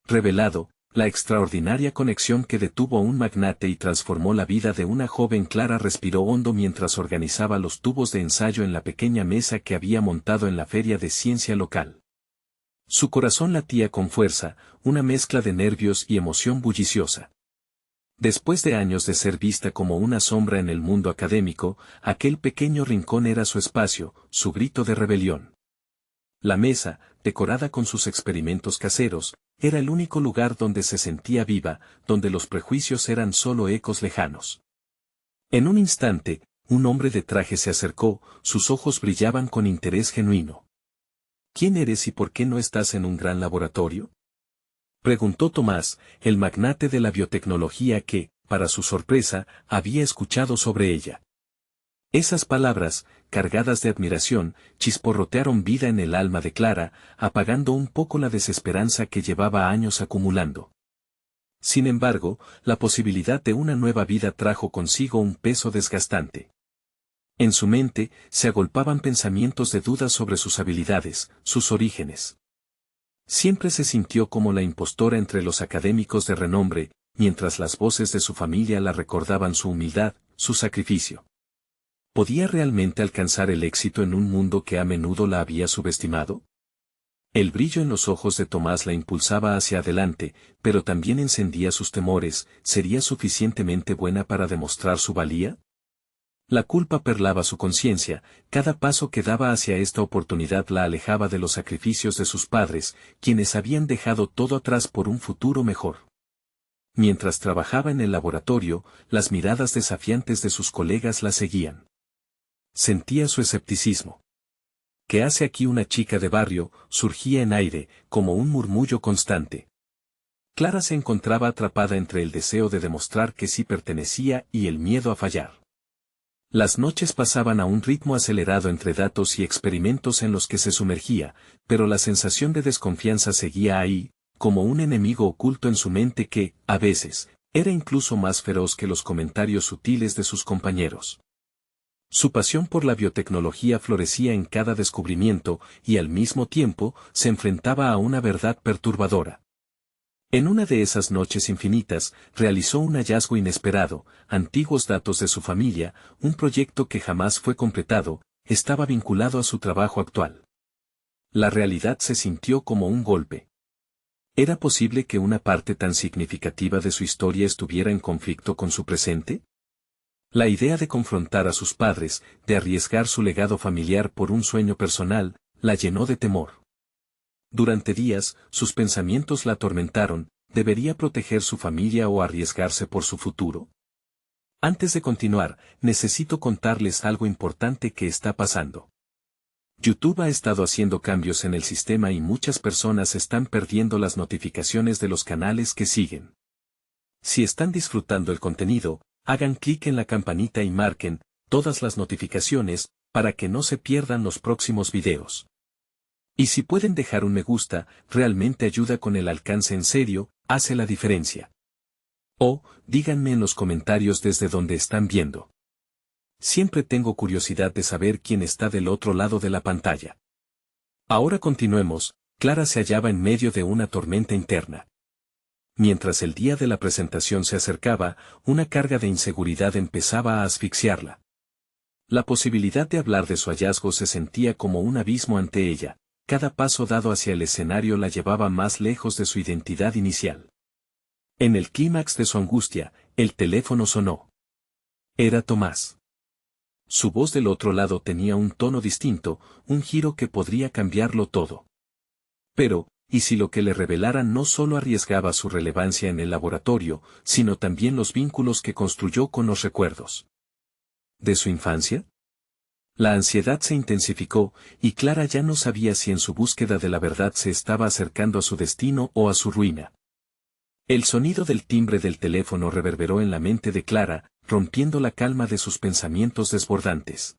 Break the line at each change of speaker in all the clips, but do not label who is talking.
revelado la extraordinaria conexión que detuvo a un magnate y transformó la vida de una joven. Clara respiró hondo mientras organizaba los tubos de ensayo en la pequeña mesa que había montado en la feria de ciencia local. Su corazón latía con fuerza, una mezcla de nervios y emoción bulliciosa. Después de años de ser vista como una sombra en el mundo académico, aquel pequeño rincón era su espacio, su grito de rebelión. La mesa, decorada con sus experimentos caseros, era el único lugar donde se sentía viva, donde los prejuicios eran solo ecos lejanos. En un instante, un hombre de traje se acercó, sus ojos brillaban con interés genuino. ¿Quién eres y por qué no estás en un gran laboratorio?, preguntó Tomás, el magnate de la biotecnología que, para su sorpresa, había escuchado sobre ella. Esas palabras, cargadas de admiración, chisporrotearon vida en el alma de Clara, apagando un poco la desesperanza que llevaba años acumulando. Sin embargo, la posibilidad de una nueva vida trajo consigo un peso desgastante. En su mente, se agolpaban pensamientos de dudas sobre sus habilidades, sus orígenes. Siempre se sintió como la impostora entre los académicos de renombre, mientras las voces de su familia la recordaban su humildad, su sacrificio. ¿Podía realmente alcanzar el éxito en un mundo que a menudo la había subestimado? El brillo en los ojos de Tomás la impulsaba hacia adelante, pero también encendía sus temores. ¿Sería suficientemente buena para demostrar su valía? La culpa perlaba su conciencia, cada paso que daba hacia esta oportunidad la alejaba de los sacrificios de sus padres, quienes habían dejado todo atrás por un futuro mejor. Mientras trabajaba en el laboratorio, las miradas desafiantes de sus colegas la seguían. Sentía su escepticismo. ¿Qué hace aquí una chica de barrio?, surgía en aire, como un murmullo constante. Clara se encontraba atrapada entre el deseo de demostrar que sí pertenecía y el miedo a fallar. Las noches pasaban a un ritmo acelerado entre datos y experimentos en los que se sumergía, pero la sensación de desconfianza seguía ahí, como un enemigo oculto en su mente que, a veces, era incluso más feroz que los comentarios sutiles de sus compañeros. Su pasión por la biotecnología florecía en cada descubrimiento y al mismo tiempo se enfrentaba a una verdad perturbadora. En una de esas noches infinitas, realizó un hallazgo inesperado, antiguos datos de su familia, un proyecto que jamás fue completado, estaba vinculado a su trabajo actual. La realidad se sintió como un golpe. ¿Era posible que una parte tan significativa de su historia estuviera en conflicto con su presente? La idea de confrontar a sus padres, de arriesgar su legado familiar por un sueño personal, la llenó de temor. Durante días, sus pensamientos la atormentaron. ¿Debería proteger su familia o arriesgarse por su futuro? Antes de continuar, necesito contarles algo importante que está pasando. YouTube ha estado haciendo cambios en el sistema y muchas personas están perdiendo las notificaciones de los canales que siguen. Si están disfrutando el contenido, hagan clic en la campanita y marquen todas las notificaciones para que no se pierdan los próximos videos. Y si pueden dejar un me gusta, realmente ayuda con el alcance, en serio, hace la diferencia. O, díganme en los comentarios desde donde están viendo. Siempre tengo curiosidad de saber quién está del otro lado de la pantalla. Ahora continuemos. Clara se hallaba en medio de una tormenta interna. Mientras el día de la presentación se acercaba, una carga de inseguridad empezaba a asfixiarla. La posibilidad de hablar de su hallazgo se sentía como un abismo ante ella. Cada paso dado hacia el escenario la llevaba más lejos de su identidad inicial. En el clímax de su angustia, el teléfono sonó. Era Tomás. Su voz del otro lado tenía un tono distinto, un giro que podría cambiarlo todo. Pero, ¿y si lo que le revelaran no solo arriesgaba su relevancia en el laboratorio, sino también los vínculos que construyó con los recuerdos de su infancia? La ansiedad se intensificó, y Clara ya no sabía si en su búsqueda de la verdad se estaba acercando a su destino o a su ruina. El sonido del timbre del teléfono reverberó en la mente de Clara, rompiendo la calma de sus pensamientos desbordantes.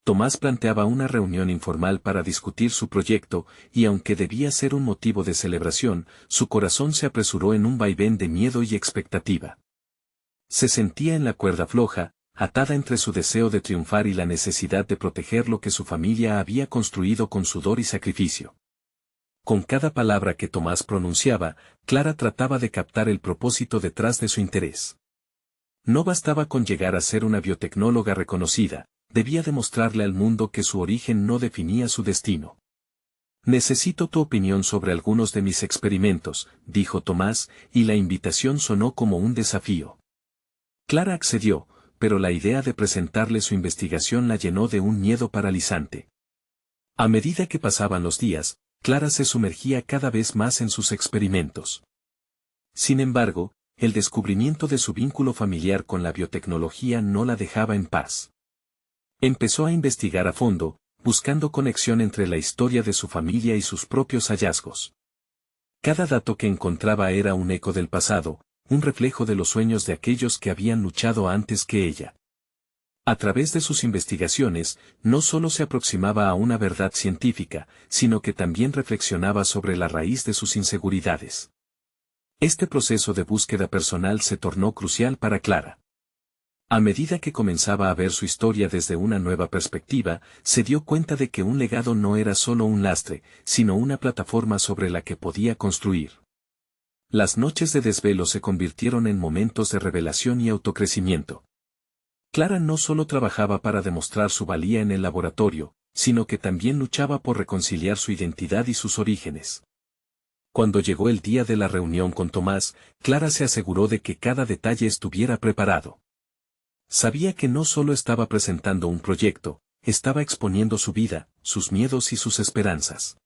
Tomás planteaba una reunión informal para discutir su proyecto, y aunque debía ser un motivo de celebración, su corazón se apresuró en un vaivén de miedo y expectativa. Se sentía en la cuerda floja, atada entre su deseo de triunfar y la necesidad de proteger lo que su familia había construido con sudor y sacrificio. Con cada palabra que Tomás pronunciaba, Clara trataba de captar el propósito detrás de su interés. No bastaba con llegar a ser una biotecnóloga reconocida, debía demostrarle al mundo que su origen no definía su destino. Necesito tu opinión sobre algunos de mis experimentos, dijo Tomás, y la invitación sonó como un desafío. Clara accedió, pero la idea de presentarle su investigación la llenó de un miedo paralizante. A medida que pasaban los días, Clara se sumergía cada vez más en sus experimentos. Sin embargo, el descubrimiento de su vínculo familiar con la biotecnología no la dejaba en paz. Empezó a investigar a fondo, buscando conexión entre la historia de su familia y sus propios hallazgos. Cada dato que encontraba era un eco del pasado, un reflejo de los sueños de aquellos que habían luchado antes que ella. A través de sus investigaciones, no solo se aproximaba a una verdad científica, sino que también reflexionaba sobre la raíz de sus inseguridades. Este proceso de búsqueda personal se tornó crucial para Clara. A medida que comenzaba a ver su historia desde una nueva perspectiva, se dio cuenta de que un legado no era solo un lastre, sino una plataforma sobre la que podía construir. Las noches de desvelo se convirtieron en momentos de revelación y autocrecimiento. Clara no solo trabajaba para demostrar su valía en el laboratorio, sino que también luchaba por reconciliar su identidad y sus orígenes. Cuando llegó el día de la reunión con Tomás, Clara se aseguró de que cada detalle estuviera preparado. Sabía que no solo estaba presentando un proyecto, estaba exponiendo su vida, sus miedos y sus esperanzas.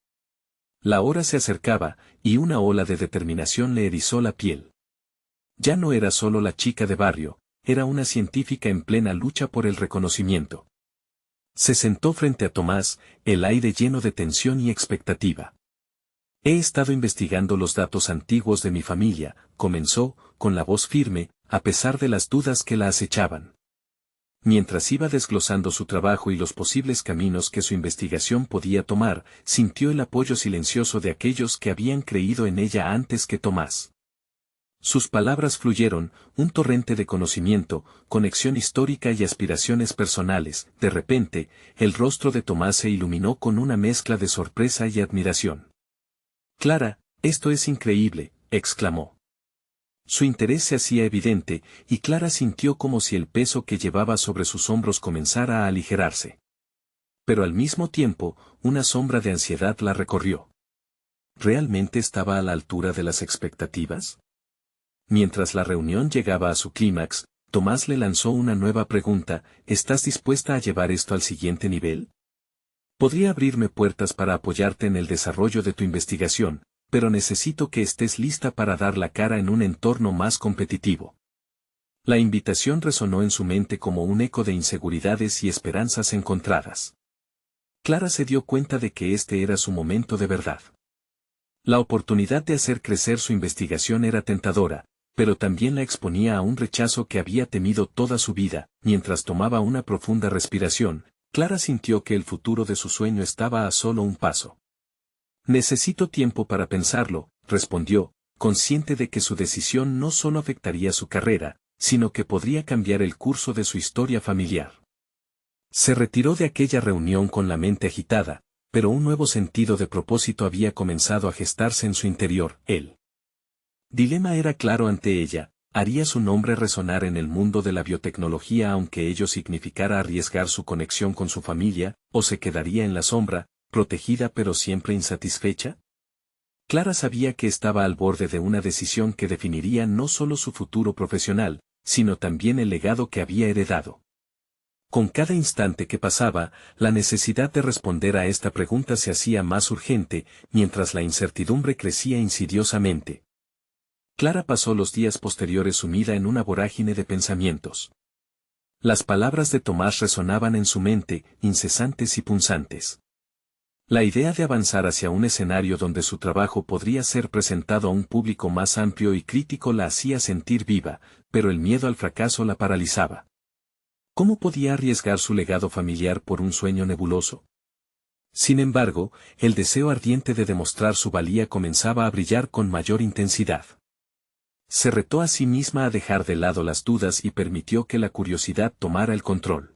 La hora se acercaba, y una ola de determinación le erizó la piel. Ya no era solo la chica de barrio, era una científica en plena lucha por el reconocimiento. Se sentó frente a Tomás, el aire lleno de tensión y expectativa. He estado investigando los datos antiguos de mi familia, comenzó, con la voz firme, a pesar de las dudas que la acechaban. Mientras iba desglosando su trabajo y los posibles caminos que su investigación podía tomar, sintió el apoyo silencioso de aquellos que habían creído en ella antes que Tomás. Sus palabras fluyeron, un torrente de conocimiento, conexión histórica y aspiraciones personales. De repente, el rostro de Tomás se iluminó con una mezcla de sorpresa y admiración. «Clara, esto es increíble», exclamó. Su interés se hacía evidente, y Clara sintió como si el peso que llevaba sobre sus hombros comenzara a aligerarse. Pero al mismo tiempo, una sombra de ansiedad la recorrió. ¿Realmente estaba a la altura de las expectativas? Mientras la reunión llegaba a su clímax, Tomás le lanzó una nueva pregunta: ¿estás dispuesta a llevar esto al siguiente nivel? Podría abrirme puertas para apoyarte en el desarrollo de tu investigación, pero necesito que estés lista para dar la cara en un entorno más competitivo. La invitación resonó en su mente como un eco de inseguridades y esperanzas encontradas. Clara se dio cuenta de que este era su momento de verdad. La oportunidad de hacer crecer su investigación era tentadora, pero también la exponía a un rechazo que había temido toda su vida. Mientras tomaba una profunda respiración, Clara sintió que el futuro de su sueño estaba a solo un paso. «Necesito tiempo para pensarlo», respondió, consciente de que su decisión no solo afectaría su carrera, sino que podría cambiar el curso de su historia familiar. Se retiró de aquella reunión con la mente agitada, pero un nuevo sentido de propósito había comenzado a gestarse en su interior. El dilema era claro ante ella: ¿haría su nombre resonar en el mundo de la biotecnología aunque ello significara arriesgar su conexión con su familia, o se quedaría en la sombra, protegida pero siempre insatisfecha? Clara sabía que estaba al borde de una decisión que definiría no solo su futuro profesional, sino también el legado que había heredado. Con cada instante que pasaba, la necesidad de responder a esta pregunta se hacía más urgente, mientras la incertidumbre crecía insidiosamente. Clara pasó los días posteriores sumida en una vorágine de pensamientos. Las palabras de Tomás resonaban en su mente, incesantes y punzantes. La idea de avanzar hacia un escenario donde su trabajo podría ser presentado a un público más amplio y crítico la hacía sentir viva, pero el miedo al fracaso la paralizaba. ¿Cómo podía arriesgar su legado familiar por un sueño nebuloso? Sin embargo, el deseo ardiente de demostrar su valía comenzaba a brillar con mayor intensidad. Se retó a sí misma a dejar de lado las dudas y permitió que la curiosidad tomara el control.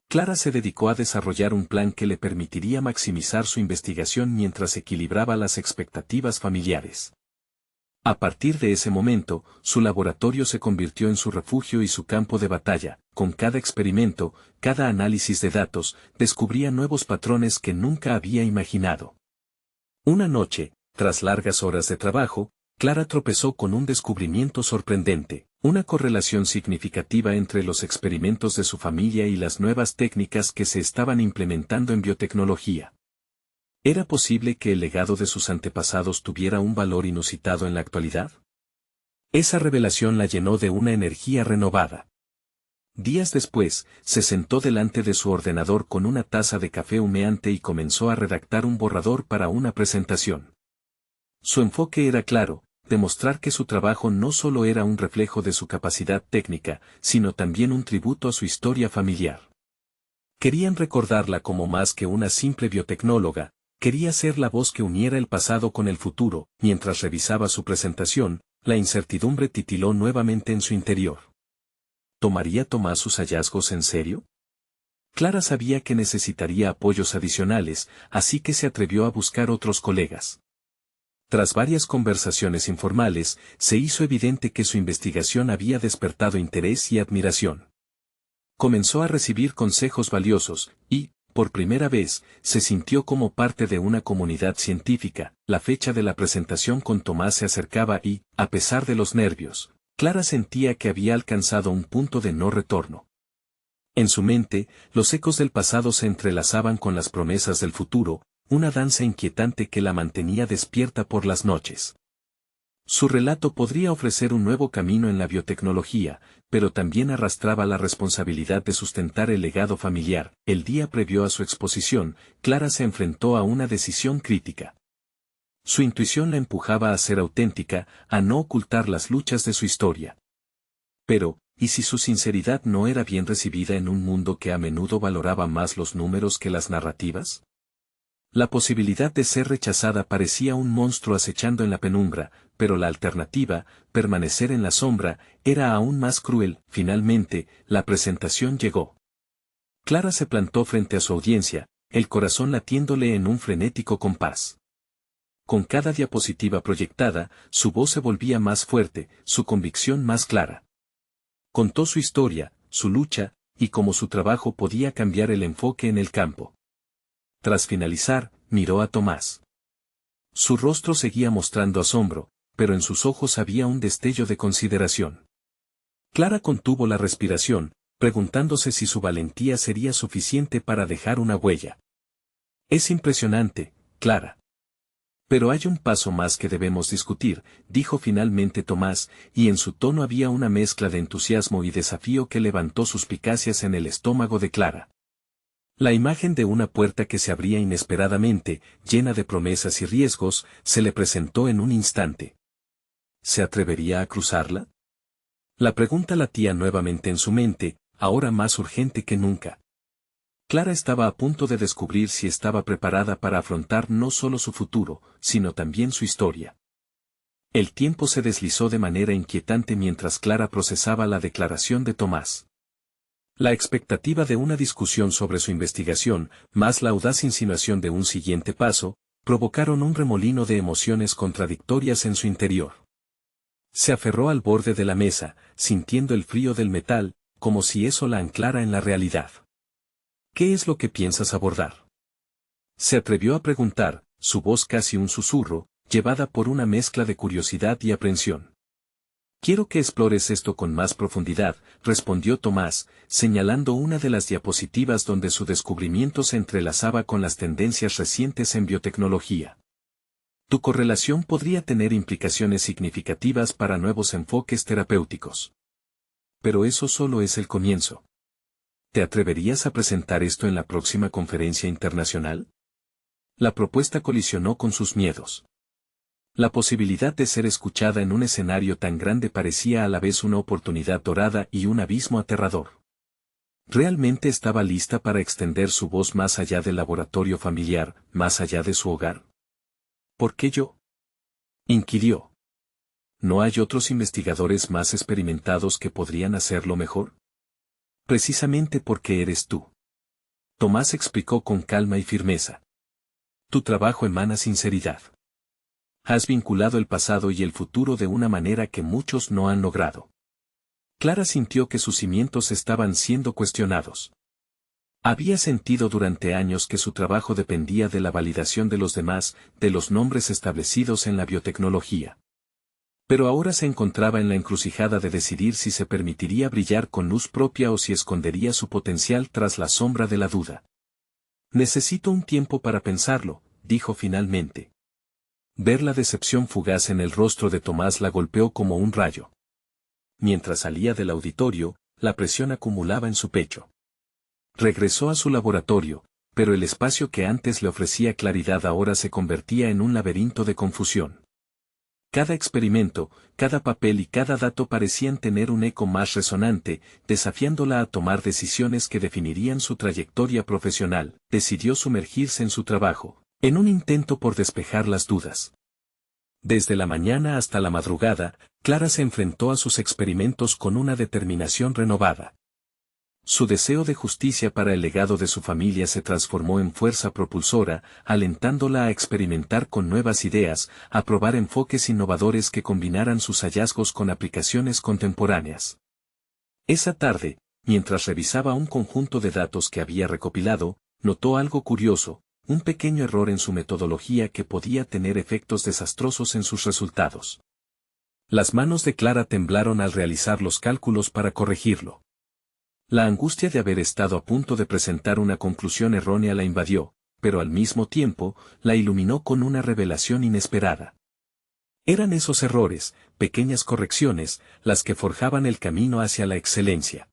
Clara se dedicó a desarrollar un plan que le permitiría maximizar su investigación mientras equilibraba las expectativas familiares. A partir de ese momento, su laboratorio se convirtió en su refugio y su campo de batalla. Con cada experimento, cada análisis de datos, descubría nuevos patrones que nunca había imaginado. Una noche, tras largas horas de trabajo, Clara tropezó con un descubrimiento sorprendente, una correlación significativa entre los experimentos de su familia y las nuevas técnicas que se estaban implementando en biotecnología. ¿Era posible que el legado de sus antepasados tuviera un valor inusitado en la actualidad? Esa revelación la llenó de una energía renovada. Días después, se sentó delante de su ordenador con una taza de café humeante y comenzó a redactar un borrador para una presentación. Su enfoque era claro: demostrar que su trabajo no solo era un reflejo de su capacidad técnica, sino también un tributo a su historia familiar. Querían recordarla como más que una simple biotecnóloga. Quería ser la voz que uniera el pasado con el futuro. Mientras revisaba su presentación, la incertidumbre titiló nuevamente en su interior. ¿Tomaría Tomás sus hallazgos en serio? Clara sabía que necesitaría apoyos adicionales, así que se atrevió a buscar otros colegas. Tras varias conversaciones informales, se hizo evidente que su investigación había despertado interés y admiración. Comenzó a recibir consejos valiosos, y, por primera vez, se sintió como parte de una comunidad científica. La fecha de la presentación con Tomás se acercaba y, a pesar de los nervios, Clara sentía que había alcanzado un punto de no retorno. En su mente, los ecos del pasado se entrelazaban con las promesas del futuro, una danza inquietante que la mantenía despierta por las noches. Su relato podría ofrecer un nuevo camino en la biotecnología, pero también arrastraba la responsabilidad de sustentar el legado familiar. El día previo a su exposición, Clara se enfrentó a una decisión crítica. Su intuición la empujaba a ser auténtica, a no ocultar las luchas de su historia. Pero, ¿y si su sinceridad no era bien recibida en un mundo que a menudo valoraba más los números que las narrativas? La posibilidad de ser rechazada parecía un monstruo acechando en la penumbra, pero la alternativa, permanecer en la sombra, era aún más cruel. Finalmente, la presentación llegó. Clara se plantó frente a su audiencia, el corazón latiéndole en un frenético compás. Con cada diapositiva proyectada, su voz se volvía más fuerte, su convicción más clara. Contó su historia, su lucha, y cómo su trabajo podía cambiar el enfoque en el campo. Tras finalizar, miró a Tomás. Su rostro seguía mostrando asombro, pero en sus ojos había un destello de consideración. Clara contuvo la respiración, preguntándose si su valentía sería suficiente para dejar una huella. Es impresionante, Clara. Pero hay un paso más que debemos discutir, dijo finalmente Tomás, y en su tono había una mezcla de entusiasmo y desafío que levantó suspicacias en el estómago de Clara. La imagen de una puerta que se abría inesperadamente, llena de promesas y riesgos, se le presentó en un instante. ¿Se atrevería a cruzarla? La pregunta latía nuevamente en su mente, ahora más urgente que nunca. Clara estaba a punto de descubrir si estaba preparada para afrontar no solo su futuro, sino también su historia. El tiempo se deslizó de manera inquietante mientras Clara procesaba la declaración de Tomás. La expectativa de una discusión sobre su investigación, más la audaz insinuación de un siguiente paso, provocaron un remolino de emociones contradictorias en su interior. Se aferró al borde de la mesa, sintiendo el frío del metal, como si eso la anclara en la realidad. ¿Qué es lo que piensas abordar? Se atrevió a preguntar, su voz casi un susurro, llevada por una mezcla de curiosidad y aprensión. Quiero que explores esto con más profundidad, respondió Tomás, señalando una de las diapositivas donde su descubrimiento se entrelazaba con las tendencias recientes en biotecnología. Tu correlación podría tener implicaciones significativas para nuevos enfoques terapéuticos. Pero eso solo es el comienzo. ¿Te atreverías a presentar esto en la próxima conferencia internacional? La propuesta colisionó con sus miedos. La posibilidad de ser escuchada en un escenario tan grande parecía a la vez una oportunidad dorada y un abismo aterrador. ¿Realmente estaba lista para extender su voz más allá del laboratorio familiar, más allá de su hogar? ¿Por qué yo? Inquirió. ¿No hay otros investigadores más experimentados que podrían hacerlo mejor? Precisamente porque eres tú. Tomás explicó con calma y firmeza. Tu trabajo emana sinceridad. Has vinculado el pasado y el futuro de una manera que muchos no han logrado. Clara sintió que sus cimientos estaban siendo cuestionados. Había sentido durante años que su trabajo dependía de la validación de los demás, de los nombres establecidos en la biotecnología. Pero ahora se encontraba en la encrucijada de decidir si se permitiría brillar con luz propia o si escondería su potencial tras la sombra de la duda. Necesito un tiempo para pensarlo, dijo finalmente. Ver la decepción fugaz en el rostro de Tomás la golpeó como un rayo. Mientras salía del auditorio, la presión acumulaba en su pecho. Regresó a su laboratorio, pero el espacio que antes le ofrecía claridad ahora se convertía en un laberinto de confusión. Cada experimento, cada papel y cada dato parecían tener un eco más resonante, desafiándola a tomar decisiones que definirían su trayectoria profesional. Decidió sumergirse en su trabajo, en un intento por despejar las dudas. Desde la mañana hasta la madrugada, Clara se enfrentó a sus experimentos con una determinación renovada. Su deseo de justicia para el legado de su familia se transformó en fuerza propulsora, alentándola a experimentar con nuevas ideas, a probar enfoques innovadores que combinaran sus hallazgos con aplicaciones contemporáneas. Esa tarde, mientras revisaba un conjunto de datos que había recopilado, notó algo curioso, un pequeño error en su metodología que podía tener efectos desastrosos en sus resultados. Las manos de Clara temblaron al realizar los cálculos para corregirlo. La angustia de haber estado a punto de presentar una conclusión errónea la invadió, pero al mismo tiempo, la iluminó con una revelación inesperada. Eran esos errores, pequeñas correcciones, las que forjaban el camino hacia la excelencia.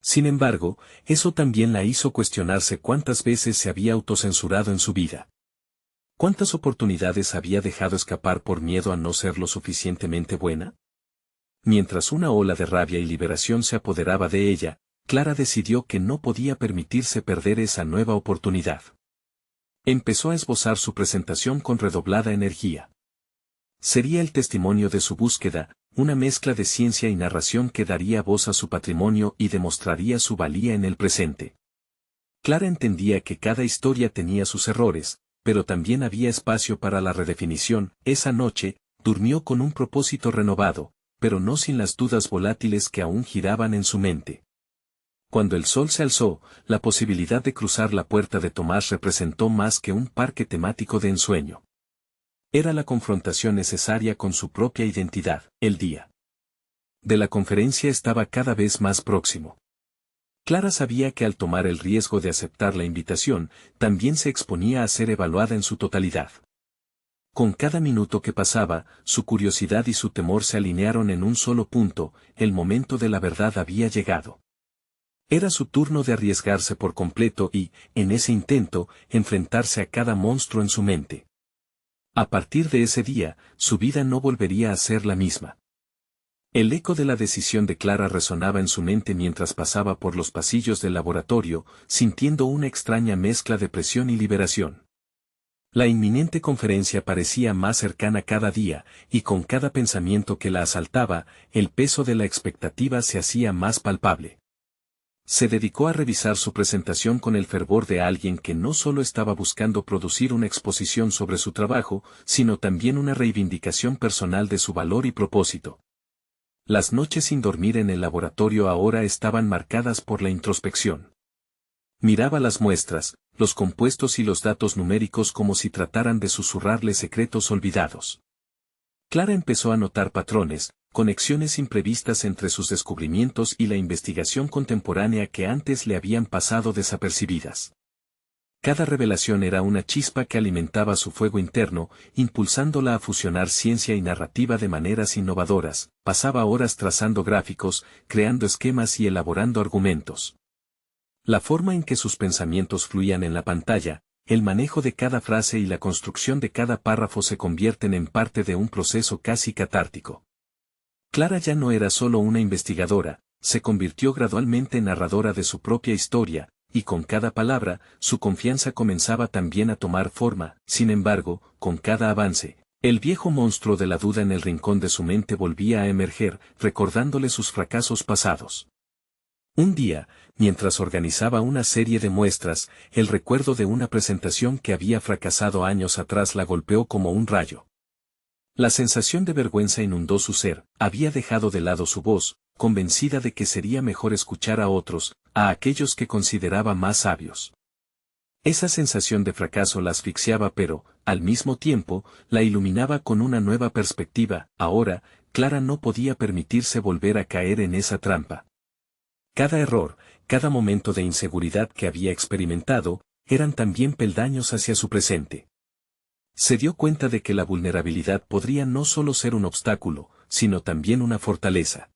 Sin embargo, eso también la hizo cuestionarse cuántas veces se había autocensurado en su vida. ¿Cuántas oportunidades había dejado escapar por miedo a no ser lo suficientemente buena? Mientras una ola de rabia y liberación se apoderaba de ella, Clara decidió que no podía permitirse perder esa nueva oportunidad. Empezó a esbozar su presentación con redoblada energía. Sería el testimonio de su búsqueda, una mezcla de ciencia y narración que daría voz a su patrimonio y demostraría su valía en el presente. Clara entendía que cada historia tenía sus errores, pero también había espacio para la redefinición. Esa noche, durmió con un propósito renovado, pero no sin las dudas volátiles que aún giraban en su mente. Cuando el sol se alzó, la posibilidad de cruzar la puerta de Tomás representó más que un parque temático de ensueño. Era la confrontación necesaria con su propia identidad. El día de la conferencia estaba cada vez más próximo. Clara sabía que al tomar el riesgo de aceptar la invitación, también se exponía a ser evaluada en su totalidad. Con cada minuto que pasaba, su curiosidad y su temor se alinearon en un solo punto: el momento de la verdad había llegado. Era su turno de arriesgarse por completo y, en ese intento, enfrentarse a cada monstruo en su mente. A partir de ese día, su vida no volvería a ser la misma. El eco de la decisión de Clara resonaba en su mente mientras pasaba por los pasillos del laboratorio, sintiendo una extraña mezcla de presión y liberación. La inminente conferencia parecía más cercana cada día, y con cada pensamiento que la asaltaba, el peso de la expectativa se hacía más palpable. Se dedicó a revisar su presentación con el fervor de alguien que no solo estaba buscando producir una exposición sobre su trabajo, sino también una reivindicación personal de su valor y propósito. Las noches sin dormir en el laboratorio ahora estaban marcadas por la introspección. Miraba las muestras, los compuestos y los datos numéricos como si trataran de susurrarle secretos olvidados. Clara empezó a notar patrones, conexiones imprevistas entre sus descubrimientos y la investigación contemporánea que antes le habían pasado desapercibidas. Cada revelación era una chispa que alimentaba su fuego interno, impulsándola a fusionar ciencia y narrativa de maneras innovadoras. Pasaba horas trazando gráficos, creando esquemas y elaborando argumentos. La forma en que sus pensamientos fluían en la pantalla, el manejo de cada frase y la construcción de cada párrafo se convierten en parte de un proceso casi catártico. Clara ya no era solo una investigadora, se convirtió gradualmente en narradora de su propia historia, y con cada palabra, su confianza comenzaba también a tomar forma. Sin embargo, con cada avance, el viejo monstruo de la duda en el rincón de su mente volvía a emerger, recordándole sus fracasos pasados. Un día, mientras organizaba una serie de muestras, el recuerdo de una presentación que había fracasado años atrás la golpeó como un rayo. La sensación de vergüenza inundó su ser, había dejado de lado su voz, convencida de que sería mejor escuchar a otros, a aquellos que consideraba más sabios. Esa sensación de fracaso la asfixiaba pero, al mismo tiempo, la iluminaba con una nueva perspectiva. Ahora, Clara no podía permitirse volver a caer en esa trampa. Cada error, cada momento de inseguridad que había experimentado, eran también peldaños hacia su presente. Se dio cuenta de que la vulnerabilidad podría no solo ser un obstáculo, sino también una fortaleza.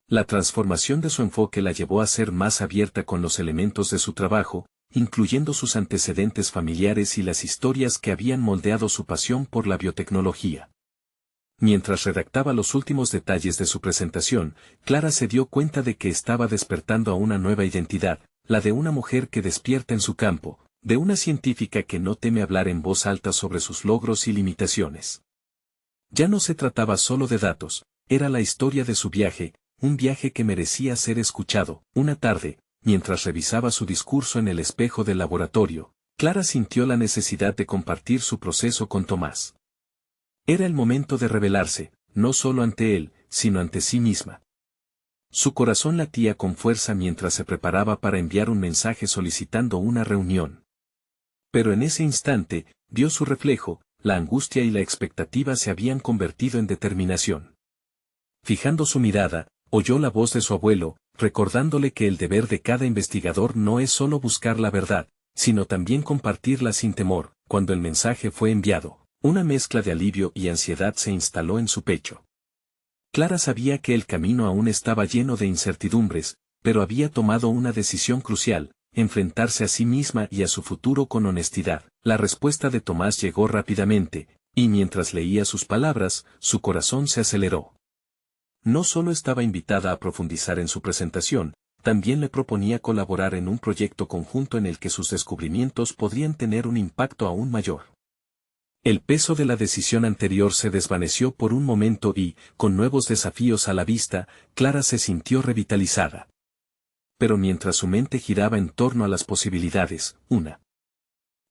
La transformación de su enfoque la llevó a ser más abierta con los elementos de su trabajo, incluyendo sus antecedentes familiares y las historias que habían moldeado su pasión por la biotecnología. Mientras redactaba los últimos detalles de su presentación, Clara se dio cuenta de que estaba despertando a una nueva identidad, la de una mujer que despierta en su campo, de una científica que no teme hablar en voz alta sobre sus logros y limitaciones. Ya no se trataba solo de datos, era la historia de su viaje, un viaje que merecía ser escuchado. Una tarde, mientras revisaba su discurso en el espejo del laboratorio, Clara sintió la necesidad de compartir su proceso con Tomás. Era el momento de revelarse, no solo ante él, sino ante sí misma. Su corazón latía con fuerza mientras se preparaba para enviar un mensaje solicitando una reunión. Pero en ese instante, vio su reflejo, la angustia y la expectativa se habían convertido en determinación. Fijando su mirada, oyó la voz de su abuelo, recordándole que el deber de cada investigador no es solo buscar la verdad, sino también compartirla sin temor. Cuando el mensaje fue enviado, una mezcla de alivio y ansiedad se instaló en su pecho. Clara sabía que el camino aún estaba lleno de incertidumbres, pero había tomado una decisión crucial, enfrentarse a sí misma y a su futuro con honestidad. La respuesta de Tomás llegó rápidamente, y mientras leía sus palabras, su corazón se aceleró. No solo estaba invitada a profundizar en su presentación, también le proponía colaborar en un proyecto conjunto en el que sus descubrimientos podrían tener un impacto aún mayor. El peso de la decisión anterior se desvaneció por un momento y, con nuevos desafíos a la vista, Clara se sintió revitalizada. Pero mientras su mente giraba en torno a las posibilidades, una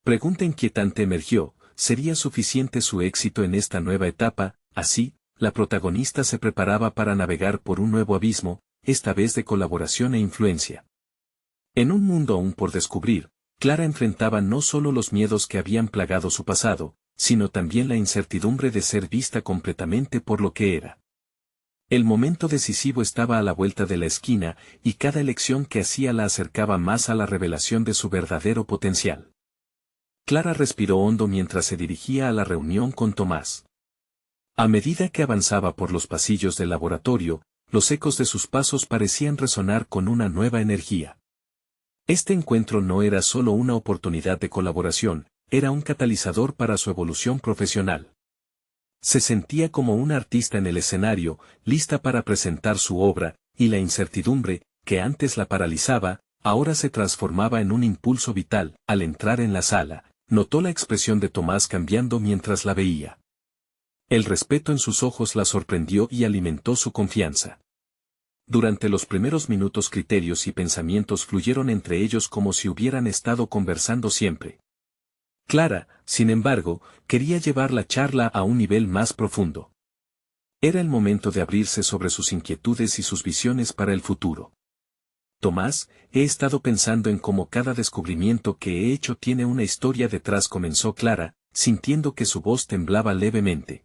pregunta inquietante emergió: ¿sería suficiente su éxito en esta nueva etapa? Así, la protagonista se preparaba para navegar por un nuevo abismo, esta vez de colaboración e influencia. En un mundo aún por descubrir, Clara enfrentaba no solo los miedos que habían plagado su pasado, sino también la incertidumbre de ser vista completamente por lo que era. El momento decisivo estaba a la vuelta de la esquina, y cada elección que hacía la acercaba más a la revelación de su verdadero potencial. Clara respiró hondo mientras se dirigía a la reunión con Tomás. A medida que avanzaba por los pasillos del laboratorio, los ecos de sus pasos parecían resonar con una nueva energía. Este encuentro no era solo una oportunidad de colaboración, era un catalizador para su evolución profesional. Se sentía como una artista en el escenario, lista para presentar su obra, y la incertidumbre, que antes la paralizaba, ahora se transformaba en un impulso vital. Al entrar en la sala, notó la expresión de Tomás cambiando mientras la veía. El respeto en sus ojos la sorprendió y alimentó su confianza. Durante los primeros minutos criterios y pensamientos fluyeron entre ellos como si hubieran estado conversando siempre. Clara, sin embargo, quería llevar la charla a un nivel más profundo. Era el momento de abrirse sobre sus inquietudes y sus visiones para el futuro. Tomás, he estado pensando en cómo cada descubrimiento que he hecho tiene una historia detrás, comenzó Clara, sintiendo que su voz temblaba levemente.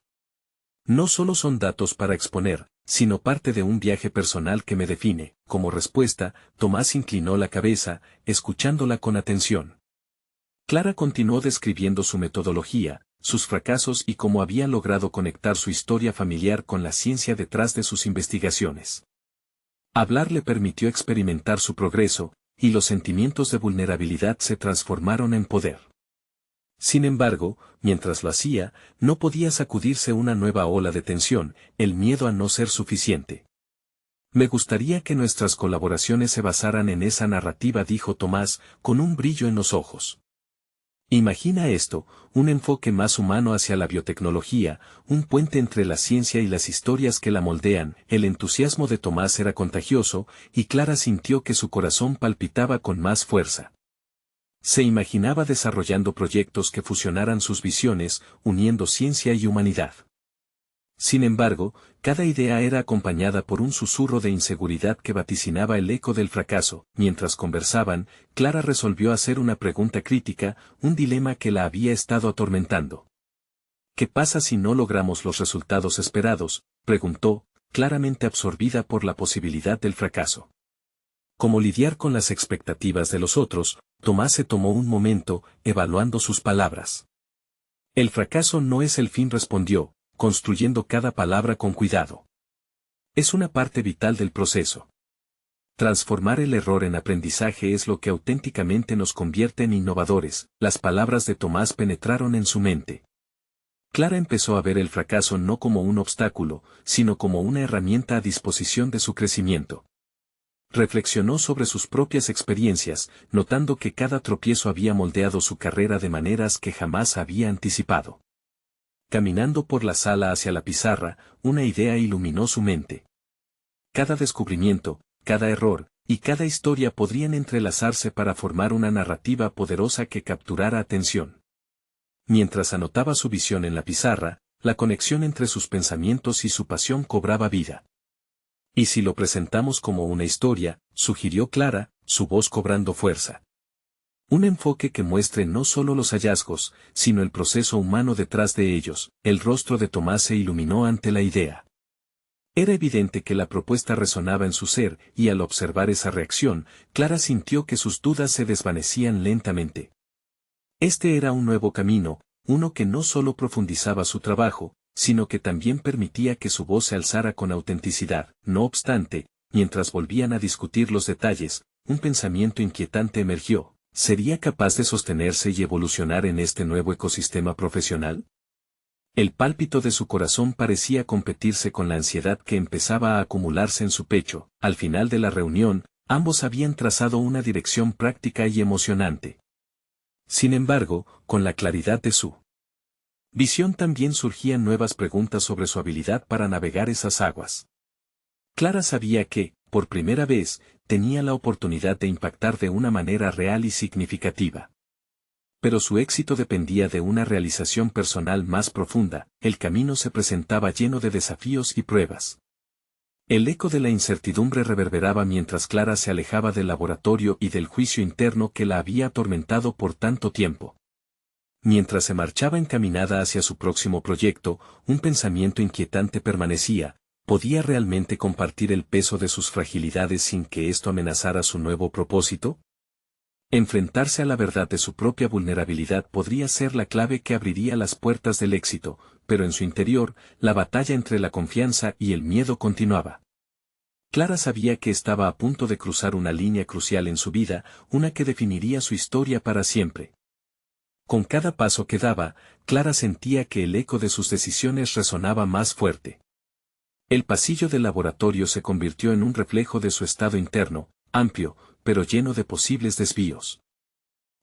No solo son datos para exponer, sino parte de un viaje personal que me define. Como respuesta, Tomás inclinó la cabeza, escuchándola con atención. Clara continuó describiendo su metodología, sus fracasos y cómo había logrado conectar su historia familiar con la ciencia detrás de sus investigaciones. Hablar le permitió experimentar su progreso, y los sentimientos de vulnerabilidad se transformaron en poder. Sin embargo, mientras lo hacía, no podía sacudirse una nueva ola de tensión, el miedo a no ser suficiente. Me gustaría que nuestras colaboraciones se basaran en esa narrativa, dijo Tomás, con un brillo en los ojos. Imagina esto, un enfoque más humano hacia la biotecnología, un puente entre la ciencia y las historias que la moldean. El entusiasmo de Tomás era contagioso, y Clara sintió que su corazón palpitaba con más fuerza. Se imaginaba desarrollando proyectos que fusionaran sus visiones, uniendo ciencia y humanidad. Sin embargo, cada idea era acompañada por un susurro de inseguridad que vaticinaba el eco del fracaso. Mientras conversaban, Clara resolvió hacer una pregunta crítica, un dilema que la había estado atormentando. ¿Qué pasa si no logramos los resultados esperados?, preguntó, claramente absorbida por la posibilidad del fracaso. ¿Cómo lidiar con las expectativas de los otros? Tomás se tomó un momento, evaluando sus palabras. El fracaso no es el fin, respondió, construyendo cada palabra con cuidado. Es una parte vital del proceso. Transformar el error en aprendizaje es lo que auténticamente nos convierte en innovadores. Las palabras de Tomás penetraron en su mente. Clara empezó a ver el fracaso no como un obstáculo, sino como una herramienta a disposición de su crecimiento. Reflexionó sobre sus propias experiencias, notando que cada tropiezo había moldeado su carrera de maneras que jamás había anticipado. Caminando por la sala hacia la pizarra, una idea iluminó su mente. Cada descubrimiento, cada error, y cada historia podrían entrelazarse para formar una narrativa poderosa que capturara atención. Mientras anotaba su visión en la pizarra, la conexión entre sus pensamientos y su pasión cobraba vida. ¿Y si lo presentamos como una historia?, sugirió Clara, su voz cobrando fuerza. Un enfoque que muestre no solo los hallazgos, sino el proceso humano detrás de ellos. El rostro de Tomás se iluminó ante la idea. Era evidente que la propuesta resonaba en su ser, y al observar esa reacción, Clara sintió que sus dudas se desvanecían lentamente. Este era un nuevo camino, uno que no solo profundizaba su trabajo, sino que también permitía que su voz se alzara con autenticidad. No obstante, mientras volvían a discutir los detalles, un pensamiento inquietante emergió. ¿Sería capaz de sostenerse y evolucionar en este nuevo ecosistema profesional? El pálpito de su corazón parecía competirse con la ansiedad que empezaba a acumularse en su pecho. Al final de la reunión, ambos habían trazado una dirección práctica y emocionante. Sin embargo, con la claridad de su visión también surgían nuevas preguntas sobre su habilidad para navegar esas aguas. Clara sabía que, por primera vez, tenía la oportunidad de impactar de una manera real y significativa. Pero su éxito dependía de una realización personal más profunda. El camino se presentaba lleno de desafíos y pruebas. El eco de la incertidumbre reverberaba mientras Clara se alejaba del laboratorio y del juicio interno que la había atormentado por tanto tiempo. Mientras se marchaba encaminada hacia su próximo proyecto, un pensamiento inquietante permanecía. ¿Podía realmente compartir el peso de sus fragilidades sin que esto amenazara su nuevo propósito? Enfrentarse a la verdad de su propia vulnerabilidad podría ser la clave que abriría las puertas del éxito, pero en su interior, la batalla entre la confianza y el miedo continuaba. Clara sabía que estaba a punto de cruzar una línea crucial en su vida, una que definiría su historia para siempre. Con cada paso que daba, Clara sentía que el eco de sus decisiones resonaba más fuerte. El pasillo del laboratorio se convirtió en un reflejo de su estado interno, amplio, pero lleno de posibles desvíos.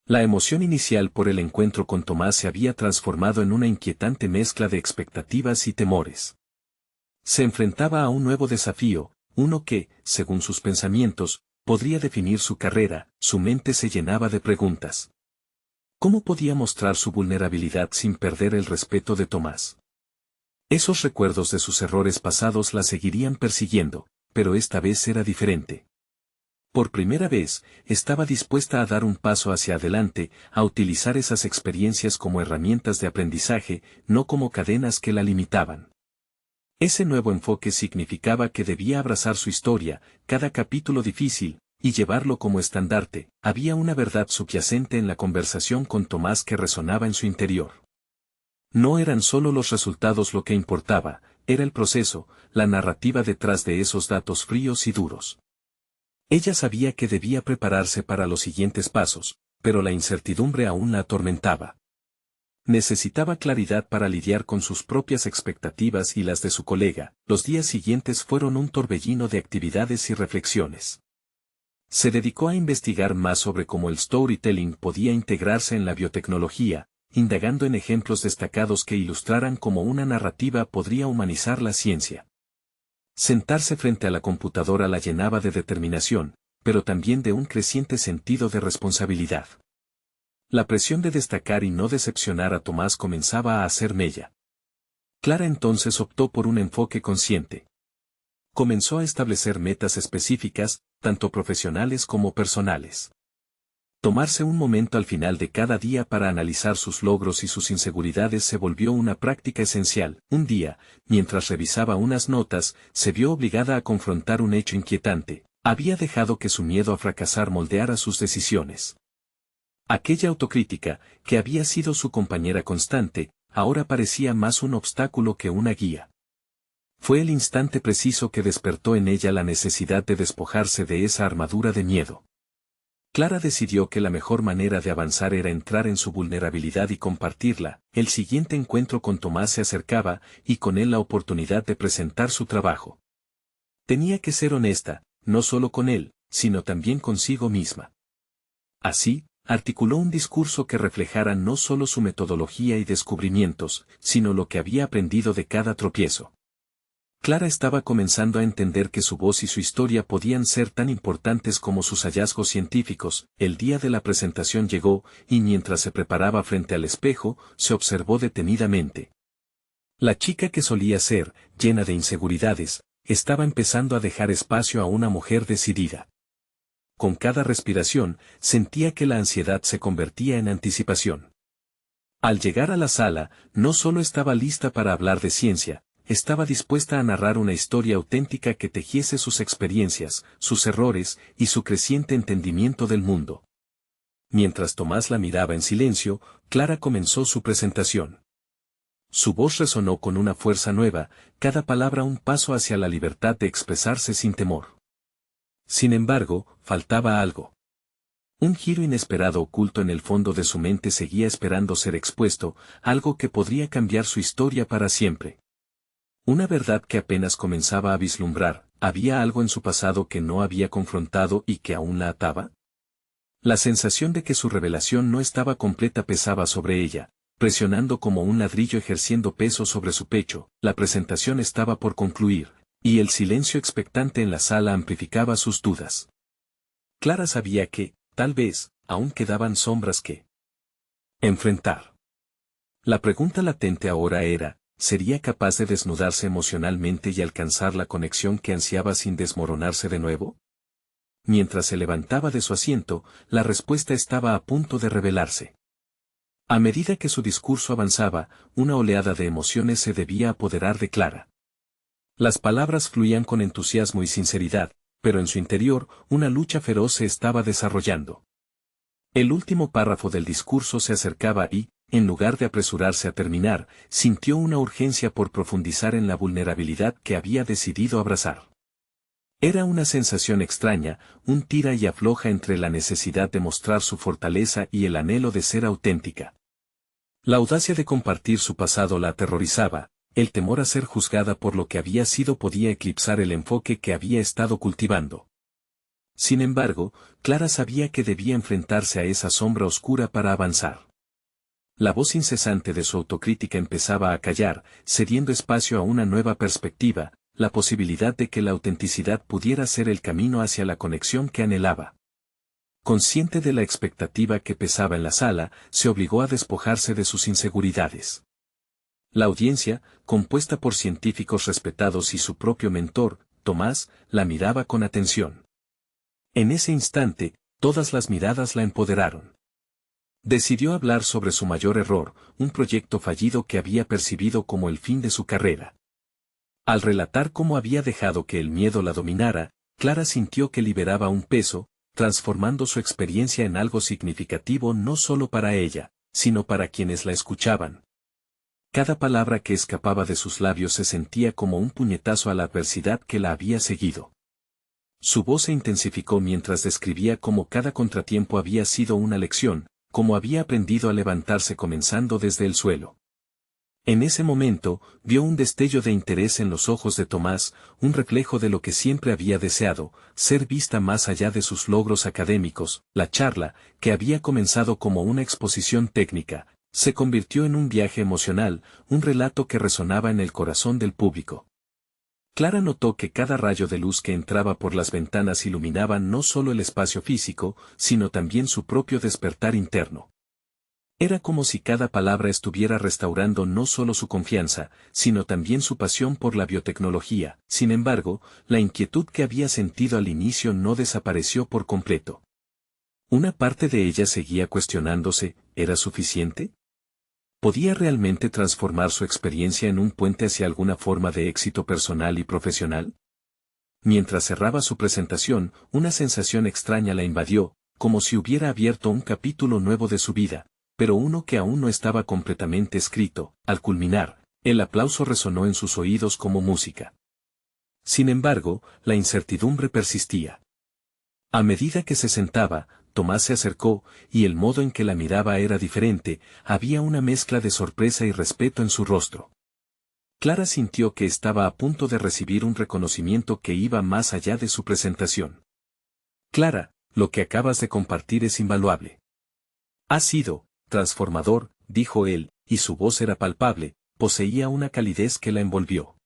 La emoción inicial por el encuentro con Tomás se había transformado en una inquietante mezcla de expectativas y temores. Se enfrentaba a un nuevo desafío, uno que, según sus pensamientos, podría definir su carrera. Su mente se llenaba de preguntas. ¿Cómo podía mostrar su vulnerabilidad sin perder el respeto de Tomás? Esos recuerdos de sus errores pasados la seguirían persiguiendo, pero esta vez era diferente. Por primera vez, estaba dispuesta a dar un paso hacia adelante, a utilizar esas experiencias como herramientas de aprendizaje, no como cadenas que la limitaban. Ese nuevo enfoque significaba que debía abrazar su historia, cada capítulo difícil, y llevarlo como estandarte. Había una verdad subyacente en la conversación con Tomás que resonaba en su interior. No eran solo los resultados lo que importaba, era el proceso, la narrativa detrás de esos datos fríos y duros. Ella sabía que debía prepararse para los siguientes pasos, pero la incertidumbre aún la atormentaba. Necesitaba claridad para lidiar con sus propias expectativas y las de su colega. Los días siguientes fueron un torbellino de actividades y reflexiones. Se dedicó a investigar más sobre cómo el storytelling podía integrarse en la biotecnología, indagando en ejemplos destacados que ilustraran cómo una narrativa podría humanizar la ciencia. Sentarse frente a la computadora la llenaba de determinación, pero también de un creciente sentido de responsabilidad. La presión de destacar y no decepcionar a Tomás comenzaba a hacer mella. Clara entonces optó por un enfoque consciente. Comenzó a establecer metas específicas, tanto profesionales como personales. Tomarse un momento al final de cada día para analizar sus logros y sus inseguridades se volvió una práctica esencial. Un día, mientras revisaba unas notas, se vio obligada a confrontar un hecho inquietante. Había dejado que su miedo a fracasar moldeara sus decisiones. Aquella autocrítica, que había sido su compañera constante, ahora parecía más un obstáculo que una guía. Fue el instante preciso que despertó en ella la necesidad de despojarse de esa armadura de miedo. Clara decidió que la mejor manera de avanzar era entrar en su vulnerabilidad y compartirla. El siguiente encuentro con Tomás se acercaba, y con él la oportunidad de presentar su trabajo. Tenía que ser honesta, no solo con él, sino también consigo misma. Así, articuló un discurso que reflejara no solo su metodología y descubrimientos, sino lo que había aprendido de cada tropiezo. Clara estaba comenzando a entender que su voz y su historia podían ser tan importantes como sus hallazgos científicos. El día de la presentación llegó, y mientras se preparaba frente al espejo, se observó detenidamente. La chica que solía ser, llena de inseguridades, estaba empezando a dejar espacio a una mujer decidida. Con cada respiración, sentía que la ansiedad se convertía en anticipación. Al llegar a la sala, no solo estaba lista para hablar de ciencia, estaba dispuesta a narrar una historia auténtica que tejiese sus experiencias, sus errores y su creciente entendimiento del mundo. Mientras Tomás la miraba en silencio, Clara comenzó su presentación. Su voz resonó con una fuerza nueva, cada palabra un paso hacia la libertad de expresarse sin temor. Sin embargo, faltaba algo. Un giro inesperado oculto en el fondo de su mente seguía esperando ser expuesto, algo que podría cambiar su historia para siempre. Una verdad que apenas comenzaba a vislumbrar. ¿Había algo en su pasado que no había confrontado y que aún la ataba? La sensación de que su revelación no estaba completa pesaba sobre ella, presionando como un ladrillo ejerciendo peso sobre su pecho. La presentación estaba por concluir, y el silencio expectante en la sala amplificaba sus dudas. Clara sabía que, tal vez, aún quedaban sombras que enfrentar. La pregunta latente ahora era, ¿sería capaz de desnudarse emocionalmente y alcanzar la conexión que ansiaba sin desmoronarse de nuevo? Mientras se levantaba de su asiento, la respuesta estaba a punto de revelarse. A medida que su discurso avanzaba, una oleada de emociones se debía apoderar de Clara. Las palabras fluían con entusiasmo y sinceridad, pero en su interior, una lucha feroz se estaba desarrollando. El último párrafo del discurso se acercaba y, en lugar de apresurarse a terminar, sintió una urgencia por profundizar en la vulnerabilidad que había decidido abrazar. Era una sensación extraña, un tira y afloja entre la necesidad de mostrar su fortaleza y el anhelo de ser auténtica. La audacia de compartir su pasado la aterrorizaba, el temor a ser juzgada por lo que había sido podía eclipsar el enfoque que había estado cultivando. Sin embargo, Clara sabía que debía enfrentarse a esa sombra oscura para avanzar. La voz incesante de su autocrítica empezaba a callar, cediendo espacio a una nueva perspectiva, la posibilidad de que la autenticidad pudiera ser el camino hacia la conexión que anhelaba. Consciente de la expectativa que pesaba en la sala, se obligó a despojarse de sus inseguridades. La audiencia, compuesta por científicos respetados y su propio mentor, Tomás, la miraba con atención. En ese instante, todas las miradas la empoderaron. Decidió hablar sobre su mayor error, un proyecto fallido que había percibido como el fin de su carrera. Al relatar cómo había dejado que el miedo la dominara, Clara sintió que liberaba un peso, transformando su experiencia en algo significativo no solo para ella, sino para quienes la escuchaban. Cada palabra que escapaba de sus labios se sentía como un puñetazo a la adversidad que la había seguido. Su voz se intensificó mientras describía cómo cada contratiempo había sido una lección, cómo había aprendido a levantarse comenzando desde el suelo. En ese momento, vio un destello de interés en los ojos de Tomás, un reflejo de lo que siempre había deseado, ser vista más allá de sus logros académicos. La charla, que había comenzado como una exposición técnica, se convirtió en un viaje emocional, un relato que resonaba en el corazón del público. Clara notó que cada rayo de luz que entraba por las ventanas iluminaba no solo el espacio físico, sino también su propio despertar interno. Era como si cada palabra estuviera restaurando no solo su confianza, sino también su pasión por la biotecnología. Sin embargo, la inquietud que había sentido al inicio no desapareció por completo. Una parte de ella seguía cuestionándose, ¿era suficiente? ¿Podía realmente transformar su experiencia en un puente hacia alguna forma de éxito personal y profesional? Mientras cerraba su presentación, una sensación extraña la invadió, como si hubiera abierto un capítulo nuevo de su vida, pero uno que aún no estaba completamente escrito. Al culminar, el aplauso resonó en sus oídos como música. Sin embargo, la incertidumbre persistía. A medida que se sentaba, Tomás se acercó, y el modo en que la miraba era diferente, había una mezcla de sorpresa y respeto en su rostro. Clara sintió que estaba a punto de recibir un reconocimiento que iba más allá de su presentación. Clara, lo que acabas de compartir es invaluable. Ha sido transformador, dijo él, y su voz era palpable, poseía una calidez que la envolvió.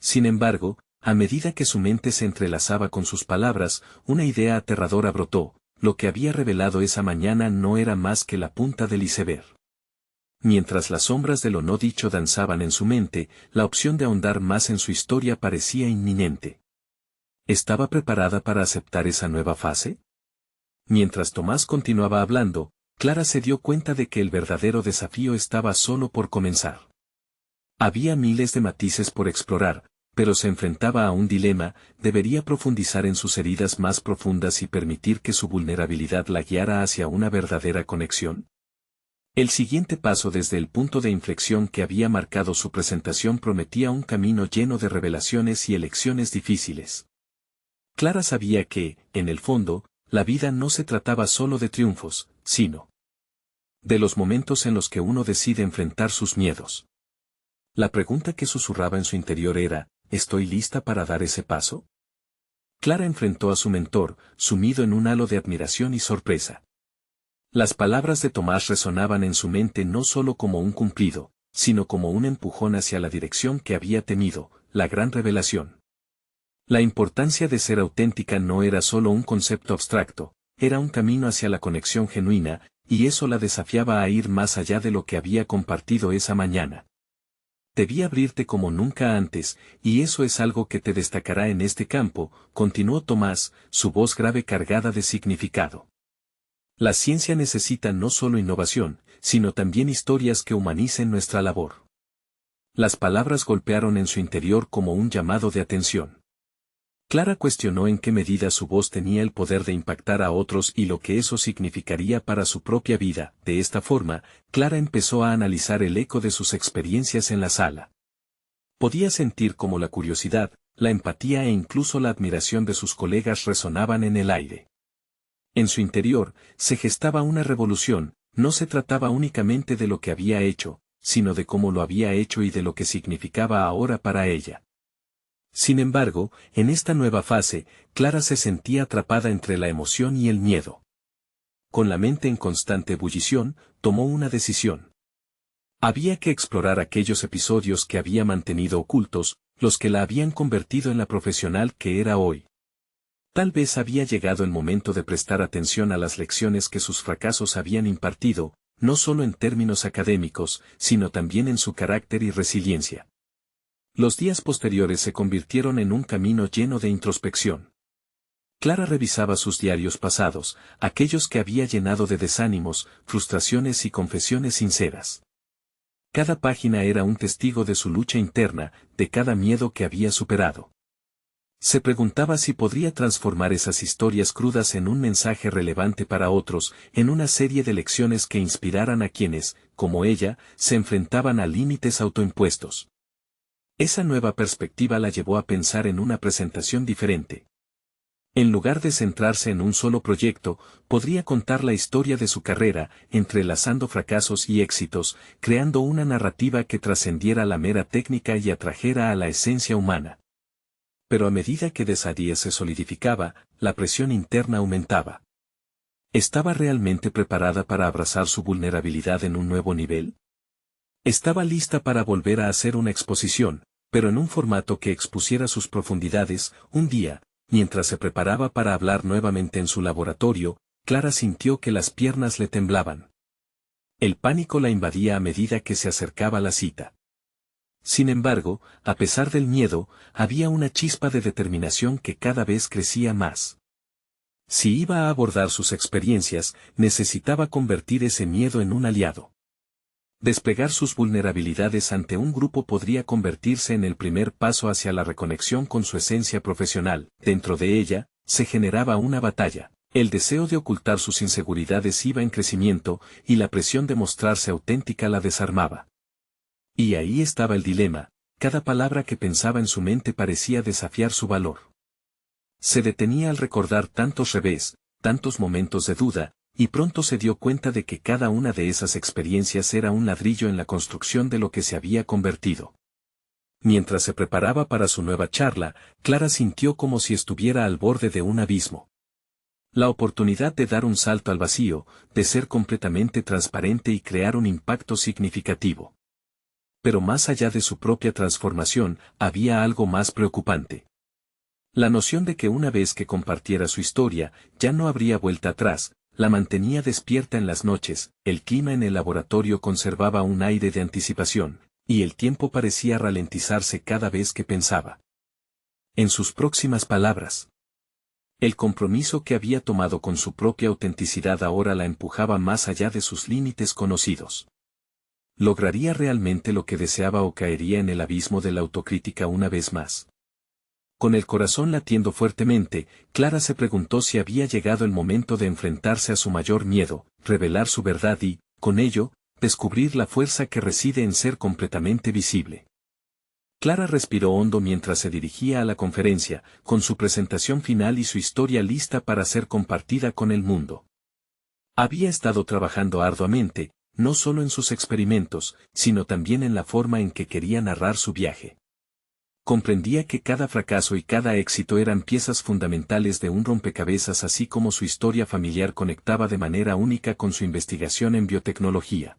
Sin embargo, a medida que su mente se entrelazaba con sus palabras, una idea aterradora brotó. Lo que había revelado esa mañana no era más que la punta del iceberg. Mientras las sombras de lo no dicho danzaban en su mente, la opción de ahondar más en su historia parecía inminente. ¿Estaba preparada para aceptar esa nueva fase? Mientras Tomás continuaba hablando, Clara se dio cuenta de que el verdadero desafío estaba solo por comenzar. Había miles de matices por explorar, pero se enfrentaba a un dilema: ¿debería profundizar en sus heridas más profundas y permitir que su vulnerabilidad la guiara hacia una verdadera conexión? El siguiente paso desde el punto de inflexión que había marcado su presentación prometía un camino lleno de revelaciones y elecciones difíciles. Clara sabía que, en el fondo, la vida no se trataba solo de triunfos, sino de los momentos en los que uno decide enfrentar sus miedos. La pregunta que susurraba en su interior era: ¿estoy lista para dar ese paso? Clara enfrentó a su mentor, sumido en un halo de admiración y sorpresa. Las palabras de Tomás resonaban en su mente no solo como un cumplido, sino como un empujón hacia la dirección que había temido, la gran revelación. La importancia de ser auténtica no era solo un concepto abstracto, era un camino hacia la conexión genuina, y eso la desafiaba a ir más allá de lo que había compartido esa mañana. Debí abrirte como nunca antes, y eso es algo que te destacará en este campo, continuó Tomás, su voz grave cargada de significado. La ciencia necesita no solo innovación, sino también historias que humanicen nuestra labor. Las palabras golpearon en su interior como un llamado de atención. Clara cuestionó en qué medida su voz tenía el poder de impactar a otros y lo que eso significaría para su propia vida. De esta forma, Clara empezó a analizar el eco de sus experiencias en la sala. Podía sentir cómo la curiosidad, la empatía e incluso la admiración de sus colegas resonaban en el aire. En su interior, se gestaba una revolución. No se trataba únicamente de lo que había hecho, sino de cómo lo había hecho y de lo que significaba ahora para ella. Sin embargo, en esta nueva fase, Clara se sentía atrapada entre la emoción y el miedo. Con la mente en constante ebullición, tomó una decisión. Había que explorar aquellos episodios que había mantenido ocultos, los que la habían convertido en la profesional que era hoy. Tal vez había llegado el momento de prestar atención a las lecciones que sus fracasos habían impartido, no solo en términos académicos, sino también en su carácter y resiliencia. Los días posteriores se convirtieron en un camino lleno de introspección. Clara revisaba sus diarios pasados, aquellos que había llenado de desánimos, frustraciones y confesiones sinceras. Cada página era un testigo de su lucha interna, de cada miedo que había superado. Se preguntaba si podría transformar esas historias crudas en un mensaje relevante para otros, en una serie de lecciones que inspiraran a quienes, como ella, se enfrentaban a límites autoimpuestos. Esa nueva perspectiva la llevó a pensar en una presentación diferente. En lugar de centrarse en un solo proyecto, podría contar la historia de su carrera, entrelazando fracasos y éxitos, creando una narrativa que trascendiera la mera técnica y atrajera a la esencia humana. Pero a medida que Desadier se solidificaba, la presión interna aumentaba. ¿Estaba realmente preparada para abrazar su vulnerabilidad en un nuevo nivel? Estaba lista para volver a hacer una exposición, pero en un formato que expusiera sus profundidades. Un día, mientras se preparaba para hablar nuevamente en su laboratorio, Clara sintió que las piernas le temblaban. El pánico la invadía a medida que se acercaba la cita. Sin embargo, a pesar del miedo, había una chispa de determinación que cada vez crecía más. Si iba a abordar sus experiencias, necesitaba convertir ese miedo en un aliado. Desplegar sus vulnerabilidades ante un grupo podría convertirse en el primer paso hacia la reconexión con su esencia profesional. Dentro de ella, se generaba una batalla. El deseo de ocultar sus inseguridades iba en crecimiento, y la presión de mostrarse auténtica la desarmaba. Y ahí estaba el dilema, cada palabra que pensaba en su mente parecía desafiar su valor. Se detenía al recordar tantos revés, tantos momentos de duda, y pronto se dio cuenta de que cada una de esas experiencias era un ladrillo en la construcción de lo que se había convertido. Mientras se preparaba para su nueva charla, Clara sintió como si estuviera al borde de un abismo. La oportunidad de dar un salto al vacío, de ser completamente transparente y crear un impacto significativo. Pero más allá de su propia transformación, había algo más preocupante. La noción de que una vez que compartiera su historia, ya no habría vuelta atrás, la mantenía despierta en las noches. El clima en el laboratorio conservaba un aire de anticipación, y el tiempo parecía ralentizarse cada vez que pensaba. En sus próximas palabras. El compromiso que había tomado con su propia autenticidad ahora la empujaba más allá de sus límites conocidos. ¿Lograría realmente lo que deseaba o caería en el abismo de la autocrítica una vez más? Con el corazón latiendo fuertemente, Clara se preguntó si había llegado el momento de enfrentarse a su mayor miedo, revelar su verdad y, con ello, descubrir la fuerza que reside en ser completamente visible. Clara respiró hondo mientras se dirigía a la conferencia, con su presentación final y su historia lista para ser compartida con el mundo. Había estado trabajando arduamente, no solo en sus experimentos, sino también en la forma en que quería narrar su viaje. Comprendía que cada fracaso y cada éxito eran piezas fundamentales de un rompecabezas, así como su historia familiar conectaba de manera única con su investigación en biotecnología.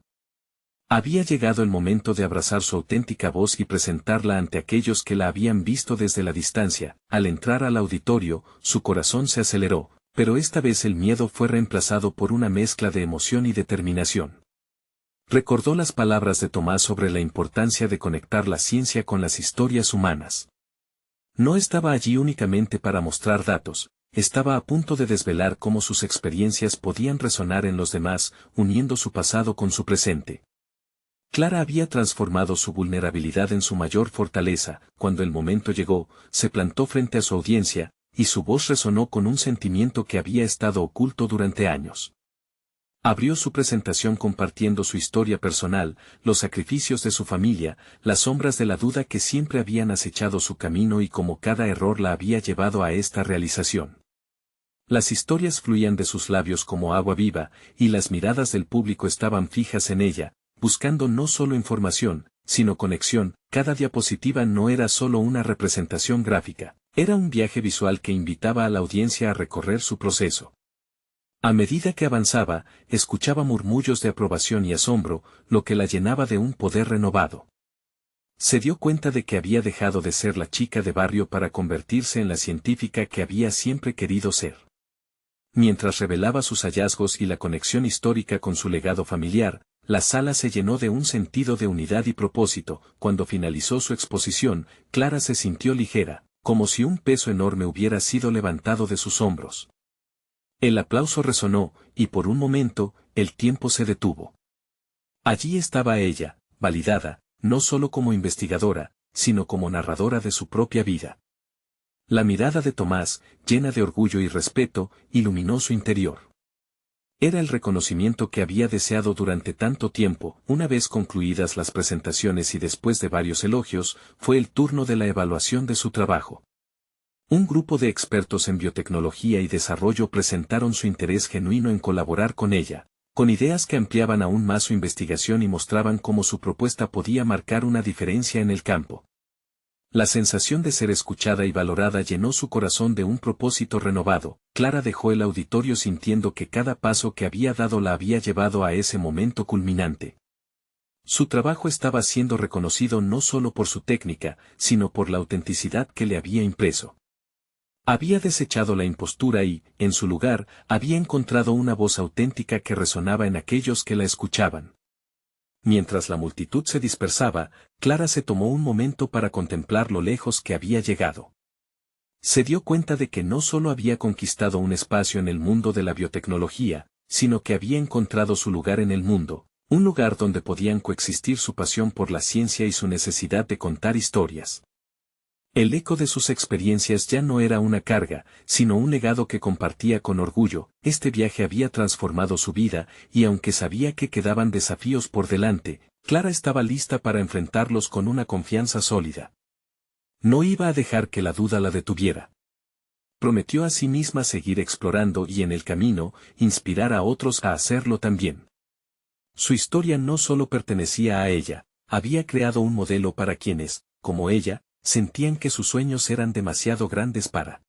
Había llegado el momento de abrazar su auténtica voz y presentarla ante aquellos que la habían visto desde la distancia. Al entrar al auditorio, su corazón se aceleró, pero esta vez el miedo fue reemplazado por una mezcla de emoción y determinación. Recordó las palabras de Tomás sobre la importancia de conectar la ciencia con las historias humanas. No estaba allí únicamente para mostrar datos, estaba a punto de desvelar cómo sus experiencias podían resonar en los demás, uniendo su pasado con su presente. Clara había transformado su vulnerabilidad en su mayor fortaleza. Cuando el momento llegó, se plantó frente a su audiencia, y su voz resonó con un sentimiento que había estado oculto durante años. Abrió su presentación compartiendo su historia personal, los sacrificios de su familia, las sombras de la duda que siempre habían acechado su camino y cómo cada error la había llevado a esta realización. Las historias fluían de sus labios como agua viva, y las miradas del público estaban fijas en ella, buscando no solo información, sino conexión. Cada diapositiva no era solo una representación gráfica, era un viaje visual que invitaba a la audiencia a recorrer su proceso. A medida que avanzaba, escuchaba murmullos de aprobación y asombro, lo que la llenaba de un poder renovado. Se dio cuenta de que había dejado de ser la chica de barrio para convertirse en la científica que había siempre querido ser. Mientras revelaba sus hallazgos y la conexión histórica con su legado familiar, la sala se llenó de un sentido de unidad y propósito. Cuando finalizó su exposición, Clara se sintió ligera, como si un peso enorme hubiera sido levantado de sus hombros. El aplauso resonó, y por un momento, el tiempo se detuvo. Allí estaba ella, validada, no solo como investigadora, sino como narradora de su propia vida. La mirada de Tomás, llena de orgullo y respeto, iluminó su interior. Era el reconocimiento que había deseado durante tanto tiempo. Una vez concluidas las presentaciones y después de varios elogios, fue el turno de la evaluación de su trabajo. Un grupo de expertos en biotecnología y desarrollo presentaron su interés genuino en colaborar con ella, con ideas que ampliaban aún más su investigación y mostraban cómo su propuesta podía marcar una diferencia en el campo. La sensación de ser escuchada y valorada llenó su corazón de un propósito renovado. Clara dejó el auditorio sintiendo que cada paso que había dado la había llevado a ese momento culminante. Su trabajo estaba siendo reconocido no solo por su técnica, sino por la autenticidad que le había impreso. Había desechado la impostura y, en su lugar, había encontrado una voz auténtica que resonaba en aquellos que la escuchaban. Mientras la multitud se dispersaba, Clara se tomó un momento para contemplar lo lejos que había llegado. Se dio cuenta de que no solo había conquistado un espacio en el mundo de la biotecnología, sino que había encontrado su lugar en el mundo, un lugar donde podían coexistir su pasión por la ciencia y su necesidad de contar historias. El eco de sus experiencias ya no era una carga, sino un legado que compartía con orgullo. Este viaje había transformado su vida, y aunque sabía que quedaban desafíos por delante, Clara estaba lista para enfrentarlos con una confianza sólida. No iba a dejar que la duda la detuviera. Prometió a sí misma seguir explorando y en el camino, inspirar a otros a hacerlo también. Su historia no solo pertenecía a ella, había creado un modelo para quienes, como ella, sentían que sus sueños eran demasiado grandes para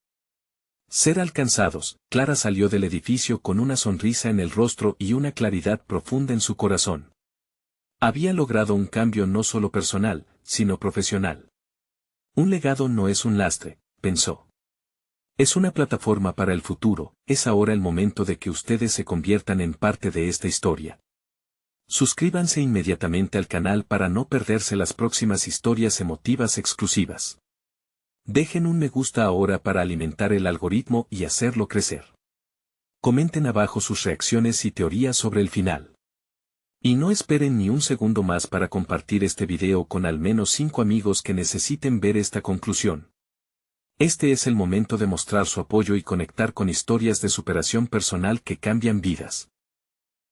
ser alcanzados. Clara salió del edificio con una sonrisa en el rostro y una claridad profunda en su corazón. Había logrado un cambio no solo personal, sino profesional. Un legado no es un lastre, pensó. Es una plataforma para el futuro. Es ahora el momento de que ustedes se conviertan en parte de esta historia. Suscríbanse inmediatamente al canal para no perderse las próximas historias emotivas exclusivas. Dejen un me gusta ahora para alimentar el algoritmo y hacerlo crecer. Comenten abajo sus reacciones y teorías sobre el final. Y no esperen ni un segundo más para compartir este video con al menos 5 amigos que necesiten ver esta conclusión. Este es el momento de mostrar su apoyo y conectar con historias de superación personal que cambian vidas.